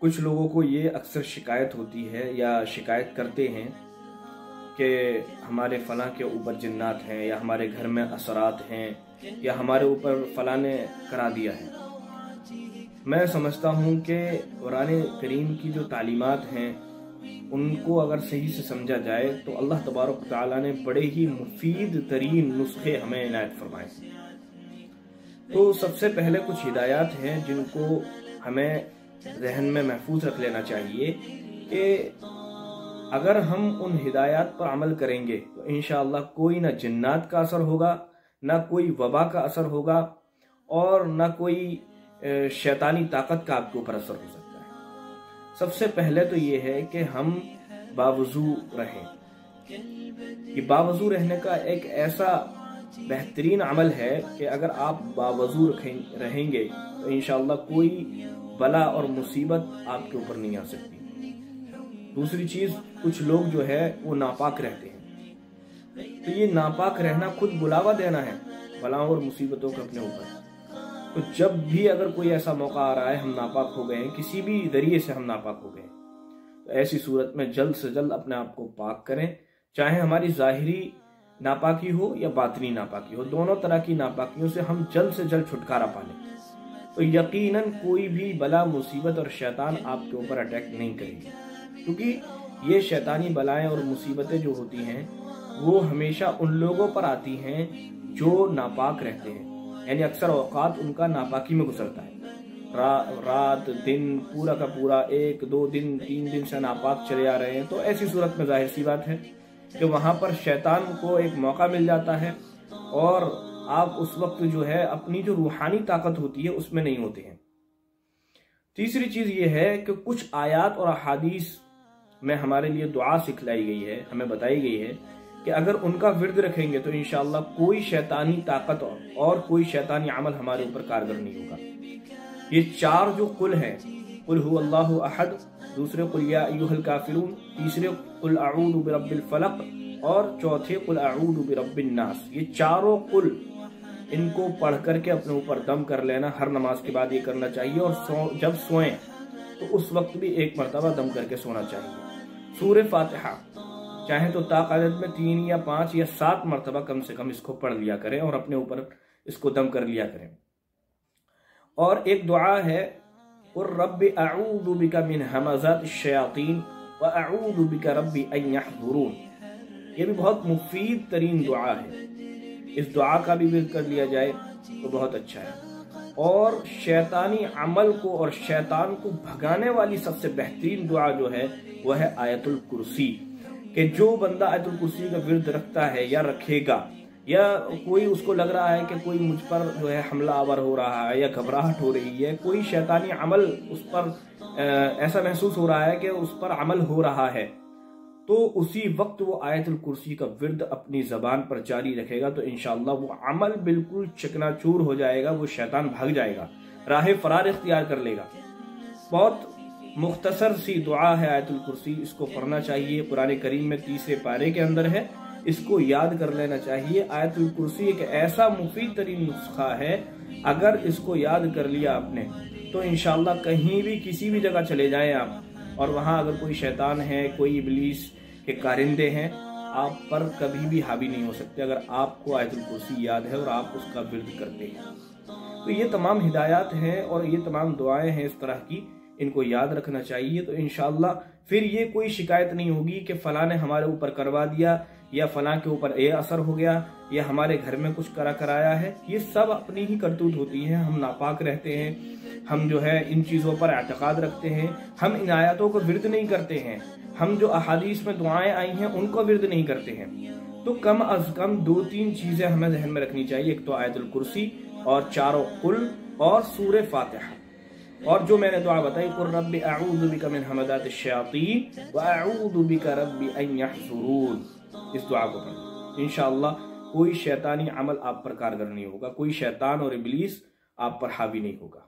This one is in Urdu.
کچھ لوگوں کو یہ اکثر شکایت ہوتی ہے یا شکایت کرتے ہیں کہ ہمارے فلاں کے اوپر جنات ہیں، یا ہمارے گھر میں اثرات ہیں، یا ہمارے اوپر فلاں نے کرا دیا ہے۔ میں سمجھتا ہوں کہ قرآن کریم کی جو تعلیمات ہیں ان کو اگر صحیح سے سمجھا جائے تو اللہ تبارک و تعالیٰ نے بڑے ہی مفید ترین نسخے ہمیں عنایت فرمائے۔ تو سب سے پہلے کچھ ہدایات ہیں جن کو ہمیں ذہن میں محفوظ رکھ لینا چاہیے کہ اگر ہم ان ہدایات پر عمل کریں گے تو انشاءاللہ کوئی نہ جنات کا اثر ہوگا، نہ کوئی وبا کا اثر ہوگا، اور نہ کوئی شیطانی طاقت کا آپ کے اوپر اثر ہو سکتا ہے۔ سب سے پہلے تو یہ ہے کہ ہم باوضو رہیں۔ یہ باوضو رہنے کا ایک ایسا بہترین عمل ہے کہ اگر آپ باوضو رہیں گے تو انشاءاللہ کوئی بلا اور مصیبت آپ کے اوپر نہیں آ سکتی۔ دوسری چیز، کچھ لوگ جو ہے وہ ناپاک رہتے ہیں، تو یہ ناپاک رہنا خود بلاوا دینا ہے بلاؤں اور مصیبتوں کے اپنے اوپر۔ تو جب بھی اگر کوئی ایسا موقع آ رہا ہے ہم ناپاک ہو گئے ہیں، کسی بھی ذریعے سے ہم ناپاک ہو گئے ہیں، تو ایسی صورت میں جلد سے جلد اپنے آپ کو پاک کریں، چاہے ہماری ظاہری ناپاکی ہو یا باطنی ناپاکی ہو، دونوں طرح کی ناپاکیوں سے ہم جلد سے جلد چھٹکارا پا لیں تو یقیناً کوئی بھی بلا مصیبت اور شیطان آپ کے اوپر اٹیک نہیں کرے گی، کیونکہ یہ شیطانی بلائیں اور مصیبتیں جو ہوتی ہیں وہ ہمیشہ ان لوگوں پر آتی ہیں جو ناپاک رہتے ہیں، یعنی اکثر اوقات ان کا ناپاکی میں گزرتا ہے، رات دن پورا کا پورا 1 2 دن 3 دن سے ناپاک چلے آ رہے ہیں، تو ایسی صورت میں ظاہر سی بات ہے کہ وہاں پر شیطان کو ایک موقع مل جاتا ہے اور آپ اس وقت جو ہے اپنی جو روحانی طاقت ہوتی ہے اس میں نہیں ہوتے ہیں۔ تیسری چیز یہ ہے کہ کچھ آیات اور احادیث میں ہمارے لیے دعا سکھلائی گئی ہے، ہمیں بتائی گئی ہے کہ اگر ان کا ورد رکھیں گے تو انشاءاللہ کوئی شیطانی طاقت اور کوئی شیطانی عمل ہمارے اوپر کارگر نہیں ہوگا۔ یہ 4 جو قل ہیں، قل هو اللہ احد، دوسرے قل یا ایھا الکافرون، تیسرے قل اعوذ برب الفلق، اور چوتھے قل اعوذ برب الناس، یہ چاروں قل ان کو پڑھ کر کے اپنے اوپر دم کر لینا، ہر نماز کے بعد یہ کرنا چاہیے، اور جب سوئیں تو اس وقت بھی 1 مرتبہ دم کر کے سونا چاہیے۔ سورہ فاتحہ چاہے تو تاقالت میں 3 یا 5 یا 7 مرتبہ کم سے کم اس کو پڑھ لیا کریں اور اپنے اوپر اس کو دم کر لیا کریں۔ اور ایک دعا ہے قُل رَبِّ أَعُوذُ بِكَ مِنْ هَمَزَاتِ الشَّيَاطِينِ وَأَعُوذُ بِكَ رَبِّ أَن يَحْضُرُونِ، یہ بھی بہت مفید ترین دعا ہے، اس دعا کا بھی ورد کر لیا جائے تو بہت اچھا ہے۔ اور شیطانی عمل کو اور شیطان کو بھگانے والی سب سے بہترین دعا جو ہے وہ ہے آیت الکرسی، کہ جو بندہ آیت الکرسی کا ورد رکھتا ہے یا رکھے گا، یا کوئی اس کو لگ رہا ہے کہ کوئی مجھ پر جو ہے حملہ آور ہو رہا ہے یا گھبراہٹ ہو رہی ہے، کوئی شیطانی عمل اس پر ایسا محسوس ہو رہا ہے کہ اس پر عمل ہو رہا ہے، تو اسی وقت وہ آیت الکرسی کا ورد اپنی زبان پر جاری رکھے گا تو انشاءاللہ وہ عمل بالکل چکنا چور ہو جائے گا، وہ شیطان بھاگ جائے گا، راہ فرار اختیار کر لے گا۔ بہت مختصر سی دعا ہے آیت الکرسی، اس کو پڑھنا چاہیے، قرآن کریم میں 3 پارے کے اندر ہے، اس کو یاد کر لینا چاہیے۔ آیت الکرسی ایک ایسا مفید ترین نسخہ ہے، اگر اس کو یاد کر لیا آپ نے تو انشاءاللہ کہیں بھی کسی بھی جگہ چلے جائیں آپ، اور وہاں اگر کوئی شیطان ہے، کوئی ابلیس کے کارندے ہیں، آپ پر کبھی بھی حاوی نہیں ہو سکتے اگر آپ کو آیت الکرسی یاد ہے اور آپ اس کا ورد کرتے ہیں۔ تو یہ تمام ہدایات ہیں اور یہ تمام دعائیں ہیں اس طرح کی، ان کو یاد رکھنا چاہیے، تو انشاءاللہ پھر یہ کوئی شکایت نہیں ہوگی کہ فلاں نے ہمارے اوپر کروا دیا، یا فلاں کے اوپر یہ اثر ہو گیا، یا ہمارے گھر میں کچھ کرایا ہے۔ یہ سب اپنی ہی کرتوت ہوتی ہیں، ہم ناپاک رہتے ہیں، ہم جو ہے ان چیزوں پر اعتقاد رکھتے ہیں، ہم ان آیاتوں کو ورد نہیں کرتے ہیں، ہم جو احادیث میں دعائیں آئی ہیں ان کو ورد نہیں کرتے ہیں۔ تو کم از کم 2-3 چیزیں ہمیں ذہن میں رکھنی چاہیے، ایک تو آیت الکرسی، اور 4 قل، اور سورہ فاتحہ، اور جو میں نے دعا بتائی قُل رَبِّ أَعُوذُ بِكَ مِنْ هَمَزَاتِ الشَّيَاطِينِ وَأَعُوذُ بِكَ رَبِّ أَن يَحْضُرُونِ، اس دعا کو پڑھیں، انشاءاللہ کوئی شیطانی عمل آپ پر کارگر نہیں ہوگا، کوئی شیطان اور ابلیس آپ پر حاوی نہیں ہوگا۔